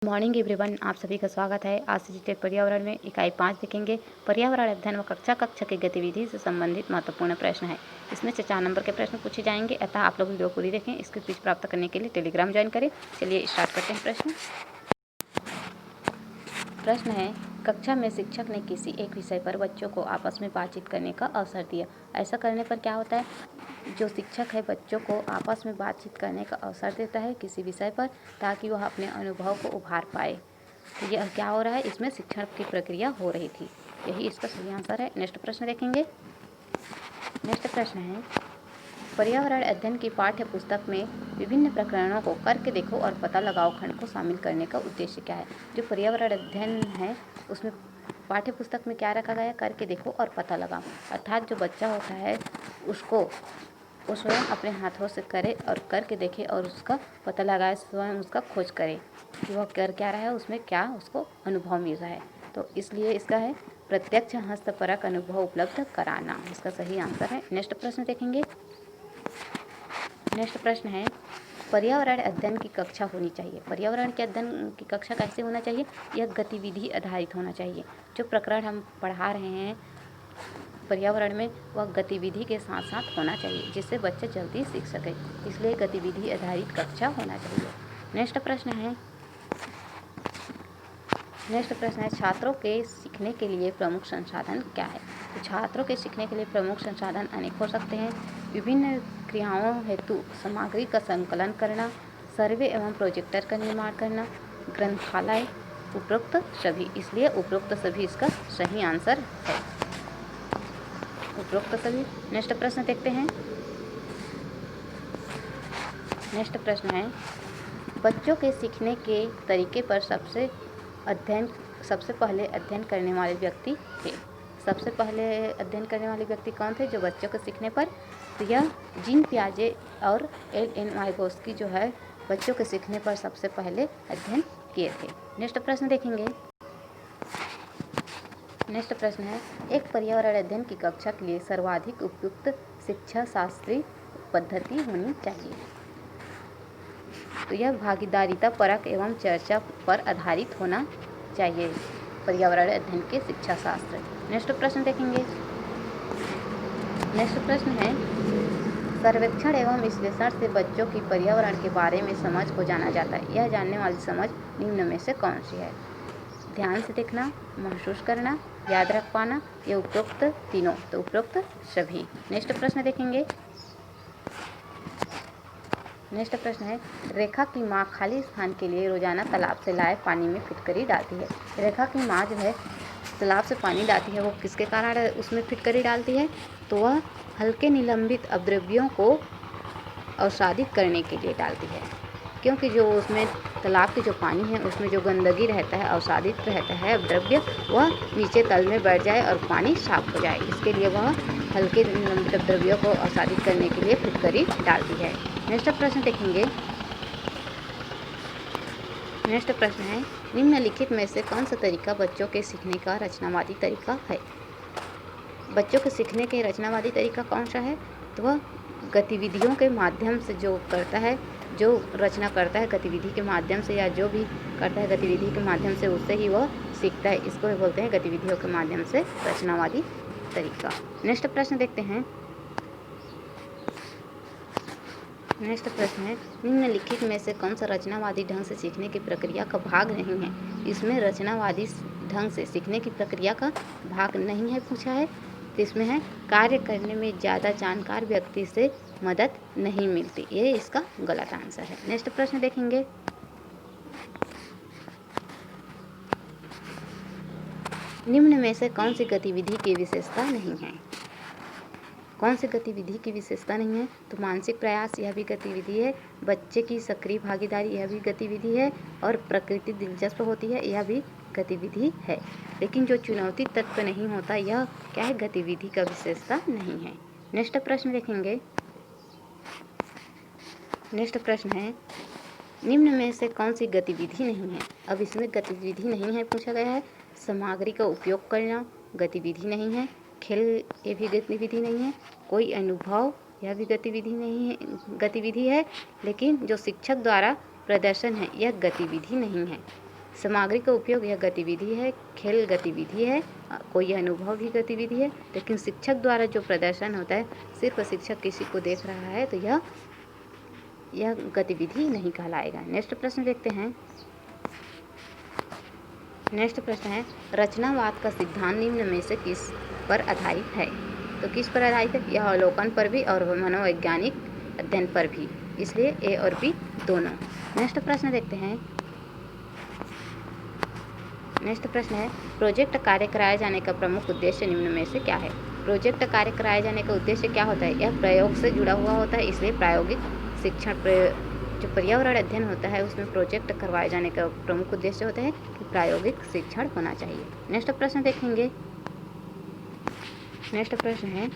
Morning everyone, आप सभी का स्वागत है। आज से टेक पर्यावरण में इकाई 5 देखेंगे। पर्यावरण अध्ययन व कक्षा की गतिविधि से संबंधित महत्वपूर्ण प्रश्न है। इसमें से 4 नंबर के प्रश्न पूछे जाएंगे, अतः आप लोग वीडियो पूरी देखें। इसके क्विज प्राप्त करने के लिए टेलीग्राम ज्वाइन करें। चलिए स्टार्ट करते हैं। प्रश्न है, कक्षा में शिक्षक ने किसी एक विषय पर बच्चों को आपस में बातचीत करने का अवसर दिया। ऐसा करने पर क्या होता है? जो शिक्षक है बच्चों को आपस में बातचीत करने का अवसर देता है किसी विषय पर, ताकि वह अपने अनुभव को उभार पाए। तो यह क्या हो रहा है? इसमें शिक्षण की प्रक्रिया हो रही थी। यही इसका सही आंसर है। नेक्स्ट प्रश्न देखेंगे। नेक्स्ट प्रश्न है, पर्यावरण अध्ययन की पाठ्य पुस्तक में विभिन्न प्रकरणों को करके देखो और पता लगाओ खंड को शामिल करने का उद्देश्य क्या है? जो पर्यावरण अध्ययन है उसमें पाठ्य पुस्तक में क्या रखा गया है? करके देखो और पता लगाओ। अर्थात जो बच्चा होता है उसको स्वयं अपने हाथों से करे और करके देखे और उसका पता लगाए, स्वयं उसका खोज करे कि वह कर क्या रहा है, उसमें क्या उसको अनुभव मिल रहा है। तो इसलिए इसका है प्रत्यक्ष हस्तपरक अनुभव उपलब्ध कराना। इसका सही आंसर है। नेक्स्ट प्रश्न देखेंगे। नेक्स्ट प्रश्न है, पर्यावरण अध्ययन की कक्षा होनी चाहिए। पर्यावरण के अध्ययन की कक्षा कैसे होना चाहिए? यह गतिविधि आधारित होना चाहिए। जो प्रकरण हम पढ़ा रहे हैं पर्यावरण में, वह गतिविधि के साथ साथ होना चाहिए, जिससे बच्चे जल्दी सीख सके। इसलिए गतिविधि आधारित कक्षा होना चाहिए। नेक्स्ट प्रश्न है, छात्रों के सीखने के लिए प्रमुख संसाधन क्या है? तो छात्रों के सीखने के लिए प्रमुख संसाधन अनेक हो सकते हैं। विभिन्न क्रियाओं हेतु सामग्री का संकलन करना, सर्वे एवं प्रोजेक्टर का निर्माण करना, ग्रंथालय, उपरोक्त सभी। इसलिए उपरोक्त सभी इसका सही आंसर है। उपरोक्त सभी। नेक्स्ट प्रश्न देखते हैं। नेक्स्ट प्रश्न है, बच्चों के सीखने के तरीके पर सबसे पहले अध्ययन करने वाले व्यक्ति थे। सबसे पहले अध्ययन करने वाले व्यक्ति कौन थे? जो बच्चों के सीखने पर, तो यह जीन पियाजे और एल.एन. वाइगोत्स्की जो है बच्चों के सीखने पर सबसे पहले अध्ययन किए थे। नेक्स्ट प्रश्न देखेंगे। नेक्स्ट प्रश्न है, एक पर्यावरण अध्ययन की कक्षा के लिए सर्वाधिक उपयुक्त शिक्षा शास्त्री पद्धति होनी चाहिए। तो यह भागीदारिता परक एवं चर्चा पर आधारित होना चाहिए पर्यावरण अध्ययन के शिक्षा शास्त्र। नेक्स्ट प्रश्न देखेंगे। नेक्स्ट प्रश्न है, सर्वेक्षण एवं विश्लेषण से बच्चों की पर्यावरण के बारे में समझ को जाना जाता है। यह जानने वाली समझ निम्न में से कौन सी है? ध्यान से देखना, महसूस करना, याद रख पाना, ये उपरोक्त तीनों। तो उपरोक्त सभी। नेक्स्ट प्रश्न देखेंगे। नेक्स्ट प्रश्न है, रेखा की माँ खाली स्थान के लिए रोजाना तालाब से लाए पानी में फिटकरी डालती है। रेखा की माँ जो है तालाब से पानी डालती है, वो किसके कारण उसमें फिटकरी डालती है? तो वह हल्के निलंबित अपद्रव्यों को अवसादित करने के लिए डालती है, क्योंकि जो उसमें तालाब के जो पानी है उसमें जो गंदगी रहता है, अवसादित रहता है अपद्रव्य, वह नीचे तल में बैठ जाए और पानी साफ हो जाए। इसके लिए वह हल्के निलंबित अपद्रव्यों को अवसादित करने के लिए फिटकरी डालती है। नेक्स्ट प्रश्न देखेंगे। नेक्स्ट प्रश्न है, निम्नलिखित में से कौन सा तरीका बच्चों के सीखने का रचनावादी तरीका है? बच्चों के सीखने के रचनावादी तरीका कौन सा है? तो वह गतिविधियों के माध्यम से जो करता है, जो रचना करता है गतिविधि के माध्यम से, या जो भी करता है गतिविधि के माध्यम से, उससे ही वह सीखता है। इसको बोलते हैं गतिविधियों के माध्यम से रचनावादी तरीका। नेक्स्ट प्रश्न देखते हैं। नेक्स्ट प्रश्न है, निम्नलिखित में से कौन सा रचनावादी ढंग से सीखने की प्रक्रिया का भाग नहीं है? इसमें रचनावादी ढंग से सीखने की प्रक्रिया का भाग नहीं है पूछा है। तो इसमें है कार्य करने में ज़्यादा जानकार व्यक्ति से मदद नहीं मिलती। ये इसका गलत आंसर है। नेक्स्ट प्रश्न देखेंगे। निम्न में से कौन सी गतिविधि की विशेषता नहीं है? कौन सी गतिविधि की विशेषता नहीं है? तो मानसिक प्रयास, यह भी गतिविधि है। बच्चे की सक्रिय भागीदारी, यह भी गतिविधि है। और प्रकृति दिलचस्प होती है, यह भी गतिविधि है। लेकिन जो चुनौती तत्व नहीं होता, यह क्या है? गतिविधि का विशेषता नहीं है। नेक्स्ट प्रश्न देखेंगे। नेक्स्ट प्रश्न है, निम्न में से कौन सी गतिविधि नहीं है? अब इसमें गतिविधि नहीं है पूछा गया है। सामग्री का उपयोग करना गतिविधि नहीं है। खेल, ये भी गतिविधि नहीं है। कोई अनुभव, यह भी गतिविधि नहीं है, गतिविधि है। लेकिन जो शिक्षक द्वारा प्रदर्शन है, यह गतिविधि नहीं है। सामग्री का उपयोग यह गतिविधि है, खेल गतिविधि है, कोई अनुभव भी गतिविधि है, लेकिन शिक्षक द्वारा जो प्रदर्शन होता है सिर्फ शिक्षक किसी को देख रहा है तो यह गतिविधि नहीं कहलाएगा। नेक्स्ट प्रश्न देखते हैं। नेक्स्ट प्रश्न है, रचनावाद का सिद्धांत निम्न में से किस पर आधारित है? तो किस पर आधारित है? यह अवलोकन पर भी और मनोवैज्ञानिक अध्ययन पर भी, इसलिए ए और बी दोनों। नेक्स्ट प्रश्न देखते हैं। नेक्स्ट प्रश्न है, प्रोजेक्ट कार्य कराए जाने का प्रमुख उद्देश्य निम्न में से क्या है? प्रोजेक्ट कार्य कराए जाने का उद्देश्य क्या होता है? यह प्रयोग से जुड़ा हुआ होता है, इसलिए प्रायोगिक शिक्षण जो पर्यावरण अध्ययन होता है उसमें प्रोजेक्ट करवाए जाने का प्रमुख उद्देश्य होता है कि प्रायोगिक शिक्षण होना चाहिए। नेक्स्ट प्रश्न देखेंगे। नेक्स्ट प्रश्न है,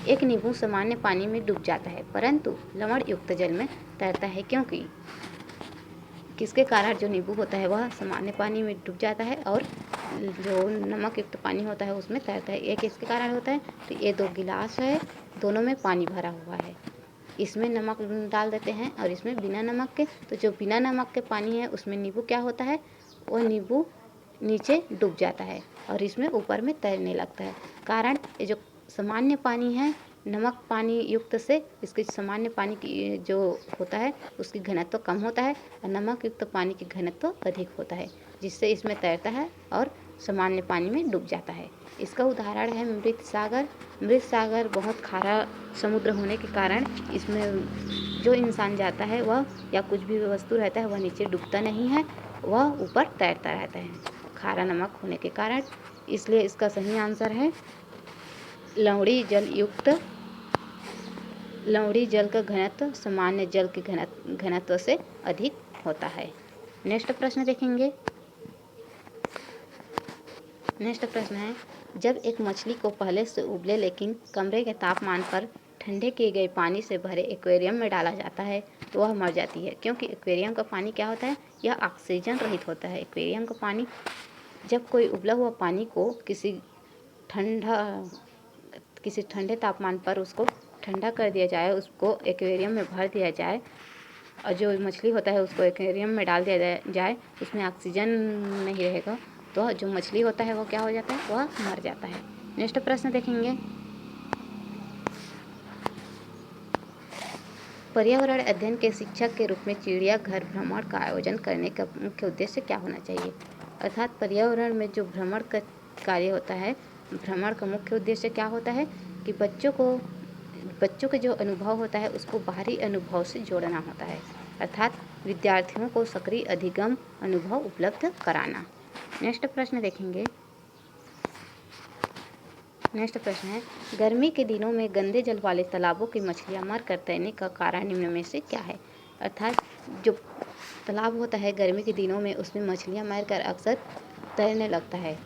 एक नींबू सामान्य पानी में डूब जाता है परंतु लवण युक्त जल में तैरता है, क्योंकि किसके कारण जो नींबू होता है वह सामान्य पानी में डूब जाता है और जो नमक युक्त पानी होता है उसमें तैरता है? ये किसके कारण होता है? तो ये 2 गिलास है, दोनों में पानी भरा हुआ है, इसमें नमक डाल देते हैं और इसमें बिना नमक के। तो जो बिना नमक के पानी है उसमें नींबू क्या होता है? वह नींबू नीचे डूब जाता है और इसमें ऊपर में तैरने लगता है। कारण ये जो सामान्य पानी है नमक पानी युक्त से इसकी सामान्य पानी की जो होता है उसकी घनत्व कम होता है और नमक युक्त पानी की घनत्व अधिक होता है, जिससे इसमें तैरता है और सामान्य पानी में डूब जाता है। इसका उदाहरण है मृत सागर। मृत सागर बहुत खारा समुद्र होने के कारण इसमें जो इंसान जाता है वह या कुछ भी वस्तु रहता है वह नीचे डूबता नहीं है, वह ऊपर तैरता रहता है खारा नमक होने के कारण। इसलिए इसका सही आंसर है लवणीय जल का घनत्व सामान्य जल के घनत्व से अधिक होता है। नेक्स्ट प्रश्न देखेंगे। नेक्स्ट प्रश्न है, जब एक मछली को पहले से उबले लेकिन कमरे के तापमान पर ठंडे किए गए पानी से भरे एक्वेरियम में डाला जाता है तो वह मर जाती है, क्योंकि एक्वेरियम का पानी क्या होता है? यह ऑक्सीजन रहित होता है। एक्वेरियम का पानी जब कोई उबला हुआ पानी को किसी ठंडे तापमान पर उसको ठंडा कर दिया जाए, उसको एक्वेरियम में भर दिया जाए और जो मछली होता है उसको एक्वेरियम में डाल दिया जाए, उसमें ऑक्सीजन नहीं रहेगा तो जो मछली होता है वो क्या हो जाता है? वह मर जाता है। नेक्स्ट प्रश्न देखेंगे। पर्यावरण अध्ययन के शिक्षक के रूप में चिड़ियाघर भ्रमण का आयोजन करने का मुख्य उद्देश्य क्या होना चाहिए? अर्थात पर्यावरण में जो भ्रमण का कार्य होता है, भ्रमण का मुख्य उद्देश्य क्या होता है कि बच्चों का जो अनुभव होता है उसको बाहरी अनुभव से जोड़ना होता है, अर्थात विद्यार्थियों को सक्रिय अधिगम अनुभव उपलब्ध कराना। नेक्स्ट प्रश्न देखेंगे। नेक्स्ट प्रश्न है, गर्मी के दिनों में गंदे जल वाले तालाबों की मछलियां मरकर तैरने का कारण निम्न में से क्या है? अर्थात जो तालाब होता है गर्मी के दिनों में उसमें मछलियां मरकर अक्सर तैरने लगता है।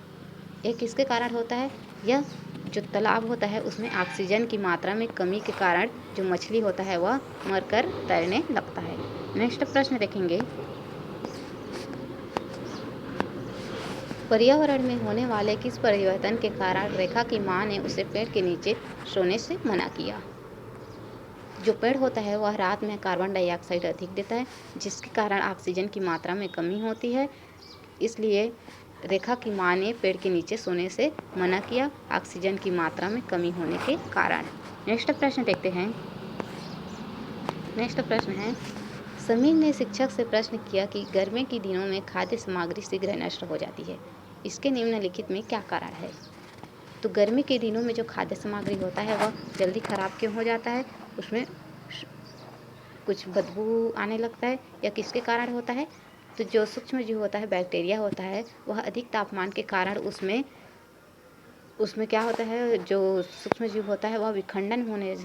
ये किसके कारण होता है? यह जो तालाब होता है उसमें ऑक्सीजन की मात्रा में कमी के कारण जो मछली होता है वह मरकर तैरने लगता है। नेक्स्ट प्रश्न देखेंगे। पर्यावरण में होने वाले किस परिवर्तन के कारण रेखा की माँ ने उसे पेड़ के नीचे सोने से मना किया? जो पेड़ होता है वह रात में कार्बन डाइऑक्साइड अधिक देता है, जिसके कारण ऑक्सीजन की मात्रा में कमी होती है, इसलिए रेखा की माँ ने पेड़ के नीचे सोने से मना किया ऑक्सीजन की मात्रा में कमी होने के कारण। नेक्स्ट प्रश्न देखते हैं। नेक्स्ट प्रश्न है, समीर ने शिक्षक से प्रश्न किया कि गर्मी के दिनों में खाद्य सामग्री शीघ्र नष्ट हो जाती है, इसके निम्नलिखित में क्या कारण है? तो गर्मी के दिनों में जो खाद्य सामग्री होता है वह जल्दी ख़राब क्यों हो जाता है? उसमें कुछ बदबू आने लगता है या किसके कारण होता है? तो जो सूक्ष्म जीव होता है बैक्टीरिया होता है वह अधिक तापमान के कारण उसमें क्या होता है, जो सूक्ष्म जीव होता है वह विखंडन होने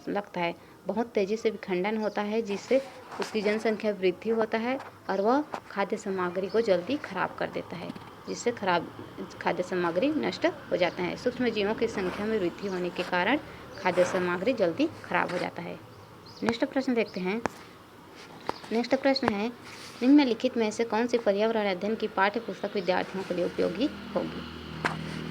लगता है, बहुत तेज़ी से विखंडन होता है, जिससे उसकी जनसंख्या वृद्धि होता है और वह खाद्य सामग्री को जल्दी खराब कर देता है, जिससे खाद्य सामग्री नष्ट हो जाता है। सूक्ष्म जीवों की संख्या में वृद्धि होने के कारण खाद्य सामग्री जल्दी खराब हो जाता है। नेक्स्ट प्रश्न देखते हैं। नेक्स्ट प्रश्न है, निम्नलिखित में से कौन सी पर्यावरण अध्ययन की पाठ्य पुस्तक विद्यार्थियों के लिए उपयोगी होगी?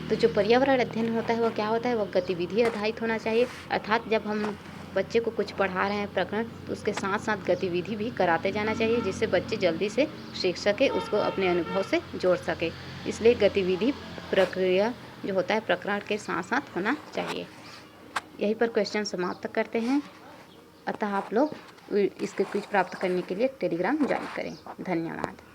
तो जो पर्यावरण अध्ययन होता है वह क्या होता है? वह गतिविधि आधारित होना चाहिए, अर्थात जब हम बच्चे को कुछ पढ़ा रहे हैं प्रकरण, तो उसके साथ साथ गतिविधि भी कराते जाना चाहिए, जिससे बच्चे जल्दी से सीख सके, उसको अपने अनुभव से जोड़ सके। इसलिए गतिविधि प्रक्रिया जो होता है प्रकरण के साथ साथ होना चाहिए। यहीं पर क्वेश्चन समाप्त करते हैं। अतः आप लोग इसके क्विज प्राप्त करने के लिए टेलीग्राम ज्वाइन करें। धन्यवाद।